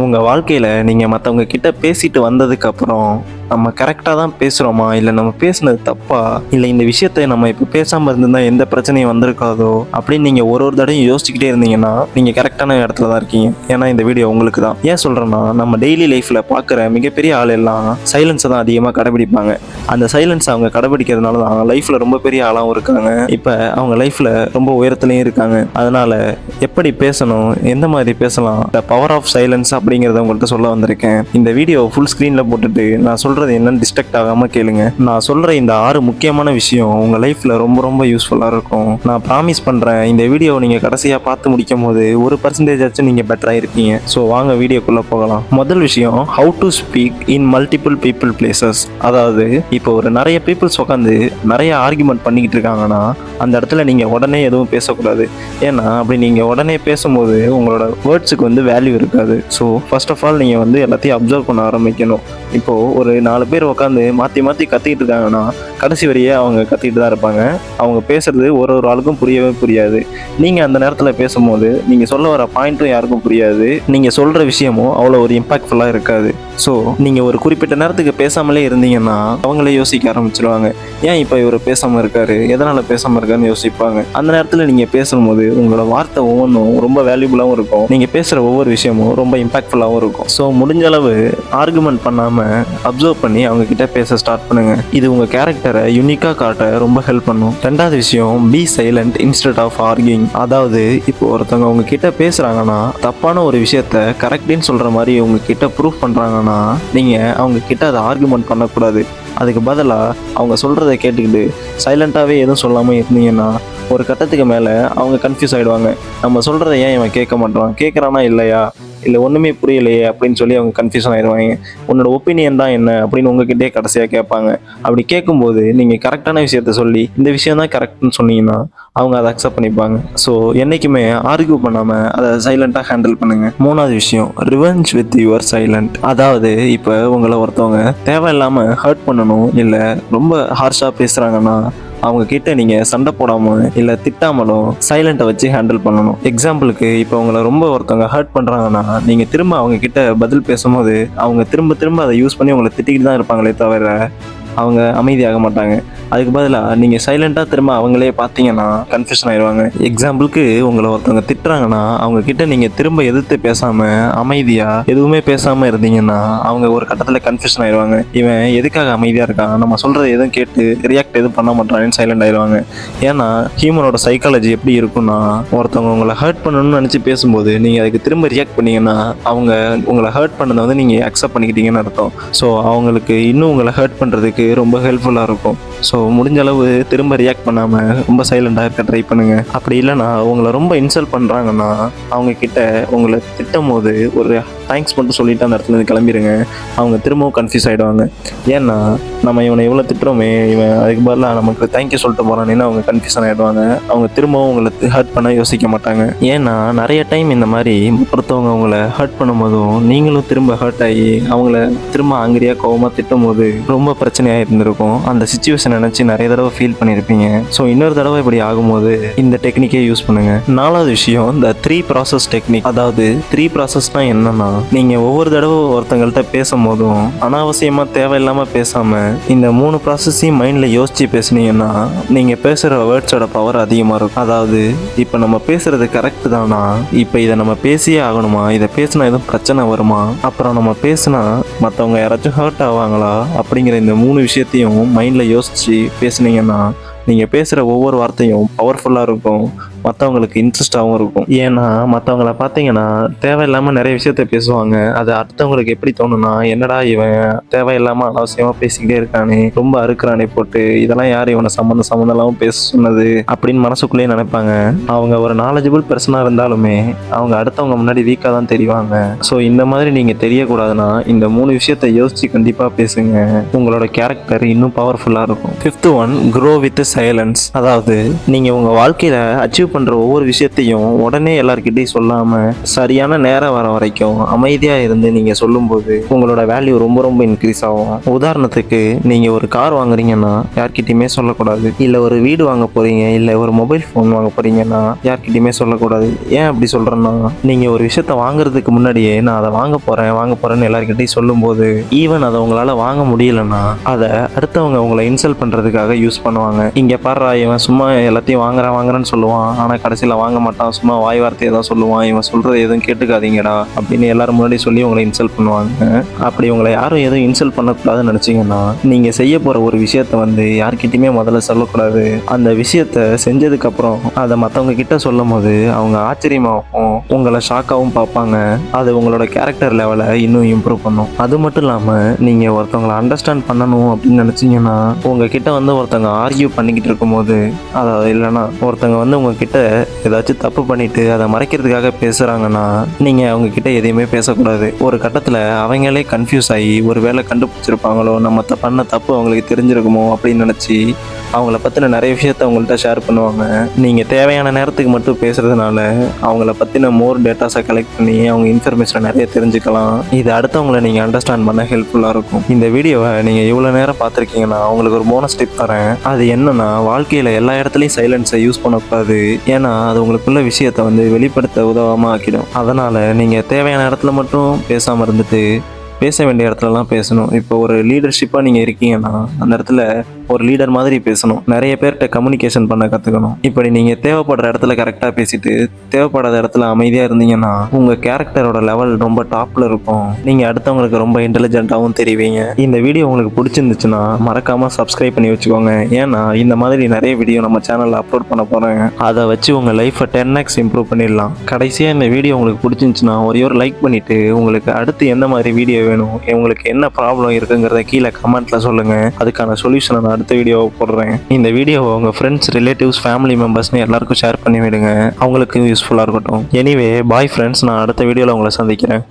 உங்கள் வாழ்க்கையில் நீங்கள் மற்றவங்க கிட்ட பேசிட்டு வந்ததுக்கப்புறம் நம்ம கரெக்டாக தான் பேசுகிறோமா, இல்லை நம்ம பேசுனது தப்பா, இல்லை இந்த விஷயத்தை நம்ம இப்போ பேசாமல் இருந்திருந்தால் எந்த பிரச்சனையும் வந்திருக்காதோ அப்படின்னு நீங்கள் ஒரு தடையும் யோசிச்சுக்கிட்டே இருந்தீங்கன்னா நீங்கள் கரெக்டான இடத்துல தான் இருக்கீங்க. ஏன்னா இந்த வீடியோ உங்களுக்கு தான். ஏன் சொல்கிறேன்னா, நம்ம டெய்லி லைஃப்பில் பார்க்குற மிகப்பெரிய ஆள் எல்லாம் சைலன்ஸை தான் அதிகமாக கடைபிடிப்பாங்க. அந்த சைலன்ஸ் அவங்க கடைபிடிக்கிறதுனால தான் லைஃப்பில் ரொம்ப பெரிய ஆளாகவும் இருக்காங்க. இப்போ அவங்க லைஃப்பில் ரொம்ப உயரத்துலையும் இருக்காங்க. அதனால் எப்படி பேசணும், எந்த மாதிரி பேசலாம், த பவர் ஆஃப் சைலன்ஸ் அப்படிங்கிறத உங்கள்கிட்ட சொல்ல வந்திருக்கேன். இந்த வீடியோ ஃபுல் ஸ்க்ரீனில் போட்டுட்டு நான் சொல்கிறது என்னன்னு டிஸ்ட்ராக்ட் ஆகாமல் கேளுங்க. நான் சொல்கிற இந்த 6 முக்கியமான விஷயம் உங்கள் லைஃப்பில் ரொம்ப ரொம்ப யூஸ்ஃபுல்லாக இருக்கும். நான் ப்ராமிஸ் பண்ணுறேன், இந்த வீடியோ நீங்கள் கடைசியாக பார்த்து முடிக்கும் போது 1% ஆச்சும் நீங்கள் பெட்டராக இருப்பீங்க. ஸோ வாங்க வீடியோக்குள்ளே போகலாம். முதல் விஷயம், how to speak in multiple people places. அதாவது இப்போ ஒரு நிறைய பீப்புள்ஸ் உட்காந்து நிறைய ஆர்குமெண்ட் பண்ணிக்கிட்டு இருக்காங்கன்னா அந்த இடத்துல நீங்கள் உடனே எதுவும் பேசக்கூடாது. ஏன்னா அப்படி நீங்கள் உடனே பேசும்போது உங்களோட வேர்ட்ஸுக்கு வேல்யூ இருக்காது. ஸோ ஃபர்ஸ்ட் ஆஃப் ஆல் நீங்கள் எல்லாத்தையும் அப்சர்வ் பண்ண ஆரம்பிக்கணும். இப்போது ஒரு 4 பேர் உட்காந்து மாற்றி மாற்றி கத்திக்கிட்டு இருக்காங்கன்னா கடைசி வரையே அவங்க கத்திக்கிட்டு தான் இருப்பாங்க. அவங்க பேசுறது ஒரு ஆளுக்கும் புரியவே புரியாது. நீங்கள் அந்த நேரத்தில் பேசும்போது நீங்கள் சொல்ல வர பாயிண்ட்டும் யாருக்கும் புரியாது. நீங்கள் சொல்கிற விஷயமும் அவ்வளோ ஒரு இம்பாக்ட்ஃபுல்லாக இருக்காது. ஸோ நீங்கள் ஒரு குறிப்பிட்ட நேரத்துக்கு பேசாமலே இருந்தீங்கன்னா அவங்களே யோசிக்க ஆரம்பிச்சிருவாங்க. ஏன் இப்போ இவர் பேசாமல் இருக்காரு, எதனால் பேசாமல் இருக்காருன்னு யோசிப்பாங்க. அந்த நேரத்தில் நீங்கள் பேசும்போது உங்களோட வார்த்தை ஒவ்வொன்றும் ரொம்ப வேல்யூபுல்லாகவும் இருக்கும். நீங்கள் பேசுகிற ஒவ்வொரு விஷயமும் ரொம்ப இம்பாக்ட்ஃபுல்லாகவும் இருக்கும். ஸோ முடிஞ்ச அளவு ஆர்குமெண்ட் பண்ணாமல் அப்சர்வ் பண்ணி அவங்க கிட்ட பேச ஸ்டார்ட் பண்ணுங்க. இது உங்கள் கேரக்டரை யூனிக்காக காட்ட ரொம்ப ஹெல்ப் பண்ணும். 2வது விஷயம், be silent instead of arguing. அதாவது இப்போ ஒருத்தவங்க உங்க கிட்ட பேசுகிறாங்கன்னா தப்பான ஒரு விஷயத்த கரெக்டுன்னு சொல்கிற மாதிரி உங்ககிட்ட ப்ரூவ் பண்ணுறாங்கன்னா நீங்கள் அவங்க கிட்ட அதை ஆர்குமெண்ட் பண்ணக்கூடாது. அதுக்கு பதிலாக அவங்க சொல்கிறத கேட்டுக்கிட்டு சைலண்ட்டாகவே எதுவும் சொல்லாமல் இருந்தீங்கன்னா ஒரு கட்டத்துக்கு மேலே அவங்க கன்ஃபியூஸ் ஆகிடுவாங்க. நம்ம சொல்கிறத ஏன் இவன் கேட்க மாட்டான், கேட்குறானா இல்லையா, இல்லை ஒன்றுமே புரியலையே அப்படின்னு சொல்லி அவங்க கன்ஃபியூஷன் ஆகிடுவாங்க. உன்னோட ஒப்பீனியன் தான் என்ன அப்படின்னு உங்ககிட்டே கடைசியாக கேட்பாங்க. அப்படி கேட்கும்போது நீங்கள் கரெக்டான விஷயத்த சொல்லி இந்த விஷயம் தான் கரெக்ட்னு சொன்னீங்கன்னா அவங்க அதை அக்செப்ட் பண்ணிப்பாங்க. ஸோ என்றைக்குமே ஆர்கியூ பண்ணாமல் அதை சைலண்ட்டாக ஹேண்டில் பண்ணுங்கள். 3வது விஷயம், ரிவெஞ்ச் வித் யுவர் சைலண்ட். அதாவது இப்போ உங்களை ஒருத்தவங்க தேவையில்லாமல் ஹர்ட் பண்ணணும் இல்லை ரொம்ப ஹார்ஷாக பேசுகிறாங்கன்னா அவங்க கிட்ட நீங்கள் சண்டை போடாமல் இல்லை திட்டாமலும் சைலண்ட்டை வச்சு ஹேண்டில் பண்ணணும். எக்ஸாம்பிளுக்கு இப்போ உங்களை ரொம்ப ஒருத்தவங்க ஹர்ட் பண்ணுறாங்கன்னா நீங்கள் திரும்ப அவங்க கிட்ட பதில் பேசும்போது அவங்க திரும்ப திரும்ப அதை யூஸ் பண்ணி உங்களை திட்டிக்கிட்டு தான் இருப்பாங்களே தவிர அவங்க அமைதியாக மாட்டாங்க. அதுக்கு பதிலாக நீங்கள் சைலண்ட்டாக திரும்ப அவங்களே பார்த்தீங்கன்னா கன்ஃபியூஷன் ஆயிடுவாங்க. எக்ஸாம்பிளுக்கு உங்களை ஒருத்தவங்க திட்டுறாங்கன்னா அவங்க கிட்ட நீங்கள் திரும்ப எதிர்த்து பேசாமல் அமைதியாக எதுவுமே பேசாமல் இருந்தீங்கன்னா அவங்க ஒரு கட்டத்தில் கன்ஃபியூஷன் ஆயிடுவாங்க. இவன் எதுக்காக அமைதியாக இருக்கான், நம்ம சொல்கிறது எதுவும் கேட்டு ரியாக்ட் எதுவும் பண்ண மாட்டான்னு சைலண்ட் ஆயிடுவாங்க. ஏன்னா ஹியூமனோட சைக்காலஜி எப்படி இருக்குன்னா, ஒருத்தவங்க உங்களை ஹர்ட் பண்ணணும்னு நினச்சி பேசும்போது நீங்கள் அதுக்கு திரும்ப ரியாக்ட் பண்ணீங்கன்னா அவங்க உங்களை ஹர்ட் பண்ணதை நீங்கள் அக்செப்ட் பண்ணிக்கிட்டீங்கன்னு அர்த்தம். ஸோ அவங்களுக்கு இன்னும் உங்களை ஹர்ட் பண்ணுறதுக்கு ரொம்ப ஹெல்ப்ஃபுல்லாக இருக்கும். ஸோ முடிஞ்ச அளவு திரும்ப ரியாக்ட் பண்ணாமல் ரொம்ப சைலண்டாக இருக்க ட்ரை பண்ணுங்கள். அப்படி இல்லைனா உங்களை ரொம்ப இன்சல்ட் பண்ணுறாங்கன்னா அவங்க கிட்ட உங்களை திட்டும் போது ஒரு தேங்க்ஸ் மட்டும் சொல்லிவிட்டு அந்த இடத்துல கிளம்பிடுங்க. அவங்க திரும்பவும் கன்ஃபியூஸ் ஆகிடுவாங்க. ஏன்னா நம்ம இவனை எவ்வளோ திட்டுறோமே, இவன் அதுக்கு பதிலாக நமக்கு தேங்க்யூ சொல்லிட்டு போகிறான்னு அவங்க கன்ஃபியூஷன் ஆகிடுவாங்க. அவங்க திரும்பவும் உங்களை ஹர்ட் பண்ண யோசிக்க மாட்டாங்க. ஏன்னா நிறைய டைம் இந்த மாதிரி ஒருத்தவங்க உங்களை ஹர்ட் பண்ணும்போதும் நீங்களும் திரும்ப ஹர்ட் ஆகி அவங்கள திரும்ப ஆங்கிரியாக கோவமாக திட்டும் போது ரொம்ப பிரச்சனையாக இருந்திருக்கும். அந்த சிச்சுவேஷன் நினச்சி நிறைய தடவை ஃபீல் பண்ணியிருப்பீங்க. ஸோ இன்னொரு தடவை இப்படி ஆகும்போது இந்த டெக்னிக்கே யூஸ் பண்ணுங்கள். 4வது விஷயம், இந்த 3 ப்ராசஸ் டெக்னிக். அதாவது 3 ப்ராசஸ்னால் என்னன்னா, நீங்கள் ஒவ்வொரு தடவை ஒருத்தங்கள்ட்ட பேசும்போதும் அனாவசியமாக தேவையில்லாமல் பேசாமல் இந்த 3 ப்ராசஸையும் மைண்டில் யோசித்து பேசுனீங்கன்னா நீங்கள் பேசுகிற வேர்ட்ஸோட பவர் அதிகமாக இருக்கும். அதாவது இப்போ நம்ம பேசுகிறது கரெக்டு தானா, இப்போ இதை நம்ம பேசியே ஆகணுமா, இதை பேசினா எதுவும் பிரச்சனை வருமா, அப்புறம் நம்ம பேசினா மற்றவங்க யாராச்சும் ஹர்ட் ஆவாங்களா அப்படிங்கிற இந்த 3 விஷயத்தையும் மைண்டில் யோசித்து பேசுனீங்கன்னா நீங்கள் பேசுகிற ஒவ்வொரு வார்த்தையும் பவர்ஃபுல்லாக இருக்கும், மற்றவங்களுக்கு இன்ட்ரெஸ்டாகவும் இருக்கும். ஏன்னா மற்றவங்கள பார்த்தீங்கன்னா தேவையில்லாமல் நிறைய விஷயத்த பேசுவாங்க. அது அடுத்தவங்களுக்கு எப்படி தோணுன்னா, என்னடா இவன் தேவையில்லாமல் அனாவசியமாக பேசிக்கிட்டே இருக்கானே, ரொம்ப அறுக்கிறானே போட்டு, இதெல்லாம் யார் இவனை சம்மந்தம் இல்லாமல் பேச சொன்னது அப்படின்னு மனசுக்குள்ளேயே நினைப்பாங்க. அவங்க ஒரு நாலேஜபிள் பர்சனாக இருந்தாலுமே அவங்க அடுத்தவங்க முன்னாடி வீக்காக தான் தெரிவாங்க. ஸோ இந்த மாதிரி நீங்கள் தெரியக்கூடாதுன்னா இந்த 3 விஷயத்தை யோசித்து கண்டிப்பாக பேசுங்க. உங்களோட கேரக்டர் இன்னும் பவர்ஃபுல்லாக இருக்கும். 5th one, grow with silence. அதாவது நீங்கள் உங்கள் வாழ்க்கையில் அச்சீவ் பண்ற ஒவ்வொரு விஷயத்தையும் உடனே எல்லார்கிட்டையும் சொல்லாம சரியான நேரம் வர வரைக்கும் அமைதியா இருந்து நீங்க சொல்லும்போது உங்களோட வேல்யூ ரொம்ப ரொம்ப இன்க்ரீஸ் ஆகும். உதாரணத்துக்கு நீங்க ஒரு கார் வாங்குறீங்கன்னா யார்கிட்டயுமே சொல்லக்கூடாது. இல்ல ஒரு வீடு வாங்க போறீங்க, இல்ல ஒரு மொபைல் ஃபோன் வாங்க போறீங்கன்னா யார்கிட்டயுமே சொல்லக்கூடாது. ஏன் அப்படி சொல்றேன்னா, நீங்க ஒரு விஷயத்த வாங்குறதுக்கு முன்னாடியே நான் அதை வாங்க போறேன்னு எல்லார்கிட்டையும் சொல்லும்போது ஈவன் அதை உங்களால வாங்க முடியலன்னா அதை அடுத்தவங்க உங்களை இன்சல்ட் பண்றதுக்காக யூஸ் பண்ணுவாங்க. இங்க பாரு, இவன் சும்மா எல்லாத்தையும் வாங்குறேன்னு சொல்லுவான், ஆனா கடைசியில வாங்க மாட்டான், சும்மா வாய் வார்த்தையை தான் சொல்லுவான், இவன் சொல்றது எதுவும் கேட்டுக்காதீங்கடா அப்படின்னு எல்லாரும் முன்னாடி சொல்லி உங்களை இன்சல்ட் பண்ணுவாங்க. அப்படி உங்களை யாரும் எதுவும் இன்சல்ட் பண்ணக்கூடாதுன்னு நினைச்சீங்கன்னா நீங்க செய்ய போற ஒரு விஷயத்த யார்கிட்டயுமே முதல்ல சொல்லக்கூடாது. அந்த விஷயத்த செஞ்சதுக்கு அப்புறம் அதை மற்றவங்க கிட்ட சொல்லும் போது அவங்க ஆச்சரியமாகவும் உங்களை ஷாக்காகவும் பார்ப்பாங்க. அது உங்களோட கேரக்டர் லெவலை இன்னும் இம்ப்ரூவ் பண்ணும். அது மட்டும் இல்லாம நீங்க ஒருத்தவங்களை அண்டர்ஸ்டாண்ட் பண்ணணும் அப்படின்னு நினைச்சீங்கன்னா உங்ககிட்ட ஒருத்தவங்க ஆர்கியூ பண்ணிக்கிட்டு இருக்கும்போது, அதாவது இல்லைன்னா ஒருத்தவங்க உங்ககிட்ட ஏதாச்சும் தப்பு பண்ணிட்டு அதை மறைக்கிறதுக்காக பேசுறாங்கன்னா நீங்க அவங்க கிட்ட எதையுமே பேசக்கூடாது. ஒரு கட்டத்துல அவங்களே கன்ஃபியூஸ் ஆகி ஒரு வேளை கண்டுபிடிச்சிருப்பாங்களோ, நம்ம பண்ண தப்பு அவங்களுக்கு தெரிஞ்சிருக்குமோ அப்படின்னு நினைச்சு அவங்கள பத்தின நிறைய விஷயத்த அவங்கள்ட்ட ஷேர் பண்ணுவாங்க. நீங்க தேவையான நேரத்துக்கு மட்டும் பேசுறதுனால அவங்கள பத்தின மோர் டேட்டாஸை கலெக்ட் பண்ணி அவங்க இன்ஃபர்மேஷனை நிறைய தெரிஞ்சுக்கலாம். இது அடுத்தவங்களை நீங்க அண்டர்ஸ்டாண்ட் பண்ண ஹெல்ப்ஃபுல்லா இருக்கும். இந்த வீடியோவை நீங்க இவ்வளவு நேரம் பார்த்துருக்கீங்கன்னா உங்களுக்கு ஒரு போனஸ் டிப் தரேன். அது என்னன்னா, வாழ்க்கையில எல்லா இடத்துலையும் சைலன்ஸை யூஸ் பண்ணக்கூடாது. ஏன்னா அது உங்களுக்குள்ள விஷயத்த வெளிப்படுத்த உதவாம ஆக்கிடும். அதனால நீங்க தேவையான இடத்துல மட்டும் பேசாம இருந்துட்டு பேச வேண்டிய இடத்துலலாம் பேசணும். இப்போ ஒரு லீடர்ஷிப்பாக நீங்கள் இருக்கீங்கன்னா அந்த இடத்துல ஒரு லீடர் மாதிரி பேசணும். நிறைய பேர்கிட்ட கம்யூனிகேஷன் பண்ண கற்றுக்கணும். இப்படி நீங்கள் தேவைப்படுற இடத்துல கரெக்டாக பேசிட்டு தேவைப்படாத இடத்துல அமைதியாக இருந்தீங்கன்னா உங்கள் கேரக்டரோட லெவல் ரொம்ப டாப்பில் இருக்கும். நீங்கள் அடுத்தவங்களுக்கு ரொம்ப இன்டெலிஜென்ட்டாகவும் தெரிவிங்க. இந்த வீடியோ உங்களுக்கு பிடிச்சிருந்துச்சுன்னா மறக்காமல் சப்ஸ்கிரைப் பண்ணி வச்சுக்கோங்க. ஏன்னா இந்த மாதிரி நிறைய வீடியோ நம்ம சேனலில் அப்லோட் பண்ண போகிறேன். அதை வச்சு உங்கள் லைஃப்பை 10x இம்ப்ரூவ் பண்ணிடலாம். கடைசியாக இந்த வீடியோ உங்களுக்கு பிடிச்சிருந்துச்சுன்னா ஒரே ஒரு லைக் பண்ணிவிட்டு உங்களுக்கு அடுத்து எந்த மாதிரி வீடியோ வேணும், உங்களுக்கு என்ன ப்ராப்ளம் இருக்குங்கிறத கீழே கமெண்ட்ல சொல்லுங்க. அதுக்கான சொல்யூஷனை நான் அடுத்த வீடியோவை போடுறேன். இந்த வீடியோவை உங்க ஃப்ரெண்ட்ஸ், ரிலேட்டிவ்ஸ், ஃபேமிலி மெம்பர்ஸ்னு எல்லாருக்கும் ஷேர் பண்ணி விடுங்க. அவங்களுக்கு யூஸ்ஃபுல்லாக இருக்கட்டும். எனிவே பாய் ஃப்ரெண்ட்ஸ், நான் அடுத்த வீடியோவில் உங்களை சந்திக்கிறேன்.